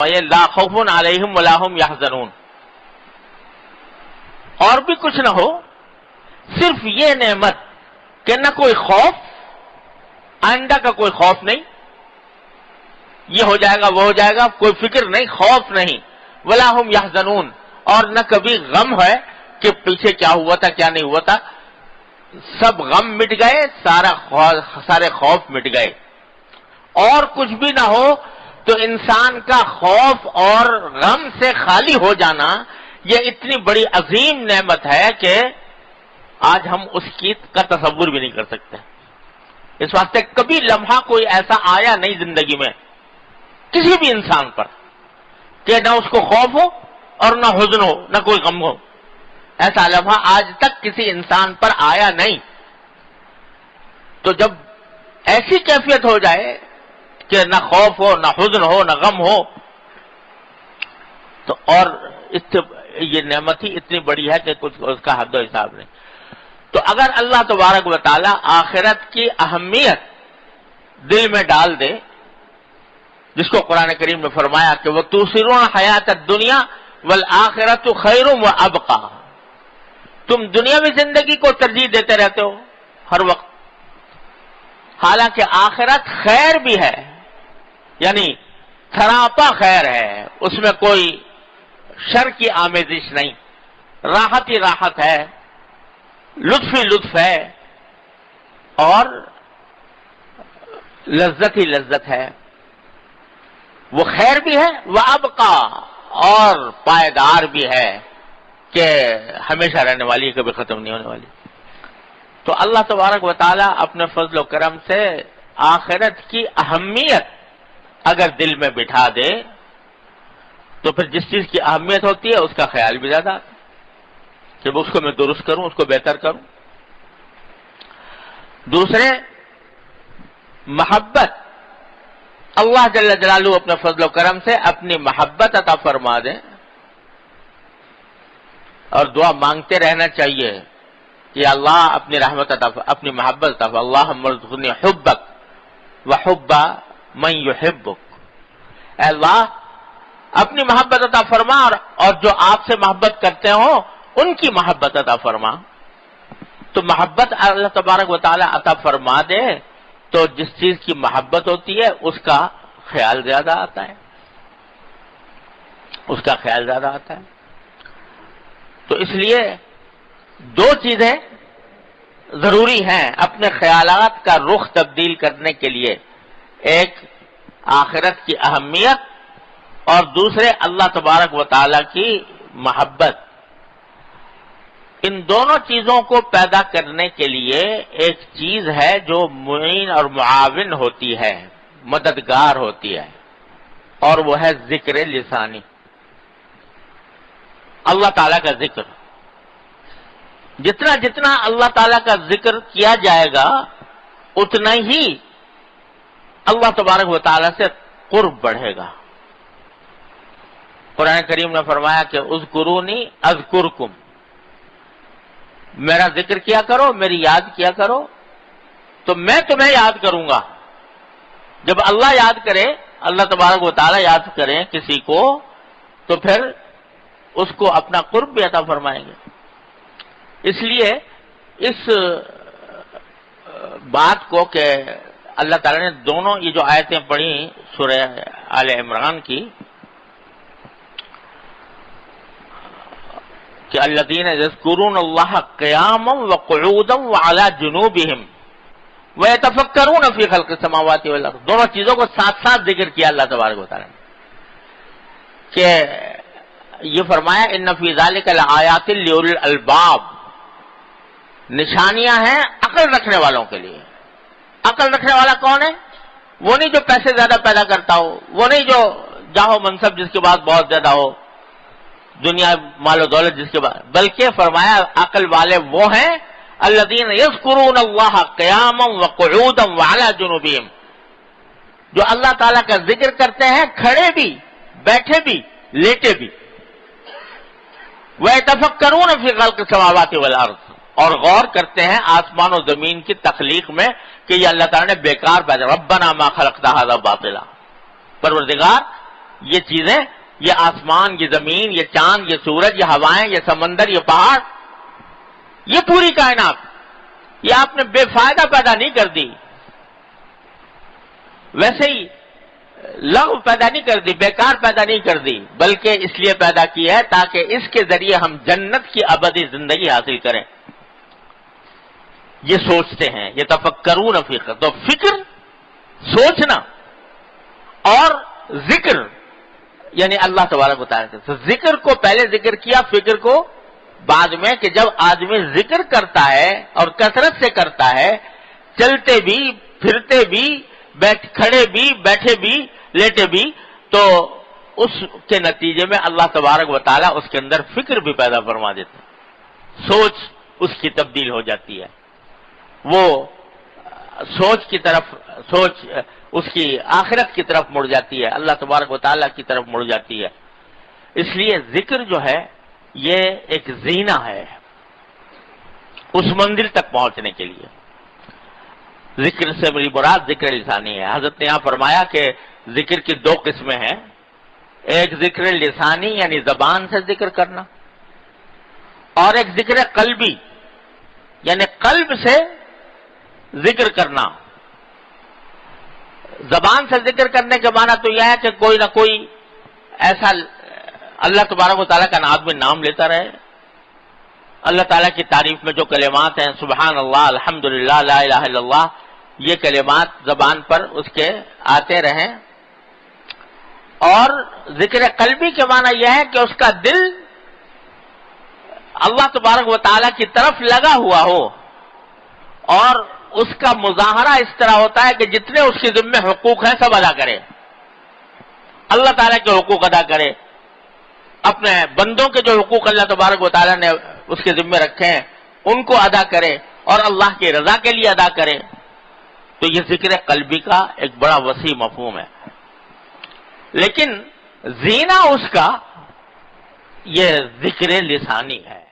لا خوف علیہم ولا هم یحزنون، اور بھی کچھ نہ ہو، صرف یہ نعمت کہ نہ کوئی خوف، آئندہ کا کوئی خوف نہیں، یہ ہو جائے گا وہ ہو جائے گا، کوئی فکر نہیں، خوف نہیں، ولا هم یحزنون، اور نہ کبھی غم ہے کہ پیچھے کیا ہوا تھا کیا نہیں ہوا تھا، سب غم مٹ گئے، سارے خوف مٹ گئے۔ اور کچھ بھی نہ ہو تو انسان کا خوف اور غم سے خالی ہو جانا یہ اتنی بڑی عظیم نعمت ہے کہ آج ہم اس کی کا تصور بھی نہیں کر سکتے۔ اس واسطے کبھی لمحہ کوئی ایسا آیا نہیں زندگی میں کسی بھی انسان پر کہ نہ اس کو خوف ہو اور نہ حزن ہو، نہ کوئی غم ہو، ایسا لمحہ آج تک کسی انسان پر آیا نہیں۔ تو جب ایسی کیفیت ہو جائے کہ نہ خوف ہو نہ حزن ہو نہ غم ہو، تو اور یہ نعمت ہی اتنی بڑی ہے کہ کچھ اس کا حد و حساب نہیں۔ تو اگر اللہ تبارک و تعالی آخرت کی اہمیت دل میں ڈال دے، جس کو قرآن کریم نے فرمایا کہ وہ تؤثرون حیات الدنیا والآخرۃ خیر وابقی، تم دنیاوی زندگی کو ترجیح دیتے رہتے ہو ہر وقت، حالانکہ آخرت خیر بھی ہے، یعنی سراپا خیر ہے، اس میں کوئی شر کی آمیزش نہیں، راحت ہی راحت ہے، لطف ہی لطف ہے، اور لذت ہی لذت ہے، وہ خیر بھی ہے، وابقا، اور پائیدار بھی ہے کہ ہمیشہ رہنے والی ہے، کبھی ختم نہیں ہونے والی۔ تو اللہ تبارک و تعالی اپنے فضل و کرم سے آخرت کی اہمیت اگر دل میں بٹھا دے تو پھر جس چیز کی اہمیت ہوتی ہے اس کا خیال بھی زیادہ آتا ہے کہ اس کو میں درست کروں، اس کو بہتر کروں۔ دوسرے، محبت، اللہ جل جلالہ اپنے فضل و کرم سے اپنی محبت عطا فرما دے، اور دعا مانگتے رہنا چاہیے کہ اللہ اپنی رحمت عطا، اپنی محبت عطا، اللہم ارزقنی حبک وحب من یحبک، اے اللہ اپنی محبت عطا فرما اور جو آپ سے محبت کرتے ہوں ان کی محبت عطا فرما۔ تو محبت اللہ تبارک و تعالی عطا فرما دے تو جس چیز کی محبت ہوتی ہے اس کا خیال زیادہ آتا ہے، اس کا خیال زیادہ آتا ہے۔ تو اس لیے دو چیزیں ضروری ہیں اپنے خیالات کا رخ تبدیل کرنے کے لیے، ایک آخرت کی اہمیت اور دوسرے اللہ تبارک و تعالی کی محبت۔ ان دونوں چیزوں کو پیدا کرنے کے لیے ایک چیز ہے جو معین اور معاون ہوتی ہے، مددگار ہوتی ہے، اور وہ ہے ذکر لسانی، اللہ تعالیٰ کا ذکر۔ جتنا جتنا اللہ تعالیٰ کا ذکر کیا جائے گا اتنا ہی اللہ تبارک و تعالیٰ سے قرب بڑھے گا۔ قرآن کریم نے فرمایا کہ اذکرونی اذکرکم، میرا ذکر کیا کرو، میری یاد کیا کرو تو میں تمہیں یاد کروں گا۔ جب اللہ یاد کرے، اللہ تبارک و تعالیٰ یاد کریں کسی کو تو پھر اس کو اپنا قرب بھی عطا فرمائیں گے۔ اس لیے اس بات کو کہ اللہ تعالیٰ نے دونوں یہ جو آیتیں پڑھی سورہ آل عمران کی کہ الذین یذکرون اللہ قیاما وقعودا وعلی جنوبہم ویتفکرون فی خلق السماوات والارض، دونوں چیزوں کو ساتھ ساتھ ذکر کیا اللہ تبارک و تعالیٰ نے کہ یہ فرمایا ان فی ذلک لآیات لأولی الالباب، نشانیاں ہیں عقل رکھنے والوں کے لیے۔ عقل رکھنے والا کون ہے؟ وہ نہیں جو پیسے زیادہ پیدا کرتا ہو، وہ نہیں جو جاہو منصب جس کے بعد بہت زیادہ ہو، دنیا مال و دولت جس کے بعد، بلکہ فرمایا عقل والے وہ ہیں الذین یذکرون اللہ قیاما وقعودا وعلی جنوبہم، جو اللہ تعالیٰ کا ذکر کرتے ہیں کھڑے بھی، بیٹھے بھی، لیٹے بھی۔ وَيَتَفَكَّرُونَ فِي خَلْقِ السَّمَاوَاتِ وَالْأَرْضِ، اور غور کرتے ہیں آسمان و زمین کی تخلیق میں کہ یہ اللہ تعالیٰ نے بیکار پیدا، ربنا ما خلقت ھذا باطلا، پروردگار یہ چیزیں، یہ آسمان، یہ زمین، یہ چاند، یہ سورج، یہ ہوائیں، یہ سمندر، یہ پہاڑ، یہ پوری کائنات، یہ آپ نے بے فائدہ پیدا نہیں کر دی، ویسے ہی لغو پیدا نہیں کر دی، بیکار پیدا نہیں کر دی، بلکہ اس لیے پیدا کی ہے تاکہ اس کے ذریعے ہم جنت کی ابدی زندگی حاصل کریں۔ یہ سوچتے ہیں، یہ تفکرون فی خلق، تو فکر، سوچنا اور ذکر، یعنی اللہ تبارک و تعالیٰ سے ذکر کو پہلے ذکر کیا، فکر کو بعد میں، کہ جب آدمی ذکر کرتا ہے اور کثرت سے کرتا ہے، چلتے بھی، پھرتے بھی، کھڑے بھی، بیٹھے بھی، لیٹے بھی، تو اس کے نتیجے میں اللہ تبارک و تعالیٰ اس کے اندر فکر بھی پیدا فرما دیتا ہے، سوچ اس کی تبدیل ہو جاتی ہے، وہ سوچ کی طرف، سوچ اس کی آخرت کی طرف مڑ جاتی ہے، اللہ تبارک و تعالیٰ کی طرف مڑ جاتی ہے۔ اس لیے ذکر جو ہے یہ ایک زینہ ہے اس منزل تک پہنچنے کے لیے۔ ذکر سے بڑی مراد ذکر لسانی ہے۔ حضرت نے یہاں فرمایا کہ ذکر کی دو قسمیں ہیں، ایک ذکر لسانی یعنی زبان سے ذکر کرنا، اور ایک ذکر قلبی یعنی قلب سے ذکر کرنا۔ زبان سے ذکر کرنے کے معنی تو یہ ہے کہ کوئی نہ کوئی ایسا اللہ تبارک و تعالیٰ کا آدمی نام لیتا رہے، اللہ تعالیٰ کی تعریف میں جو کلمات ہیں، سبحان اللہ، الحمدللہ، لا الہ الا اللہ، یہ کلمات زبان پر اس کے آتے رہیں۔ اور ذکر قلبی کے معنی یہ ہے کہ اس کا دل اللہ تبارک و تعالیٰ کی طرف لگا ہوا ہو، اور اس کا مظاہرہ اس طرح ہوتا ہے کہ جتنے اس کے ذمہ حقوق ہیں سب ادا کرے، اللہ تعالیٰ کے حقوق ادا کرے، اپنے بندوں کے جو حقوق اللہ تبارک و تعالیٰ نے اس کے ذمہ رکھے ہیں ان کو ادا کرے، اور اللہ کی رضا کے لیے ادا کرے۔ تو یہ ذکر قلبی کا ایک بڑا وسیع مفہوم ہے، لیکن زینہ اس کا یہ ذکر لسانی ہے۔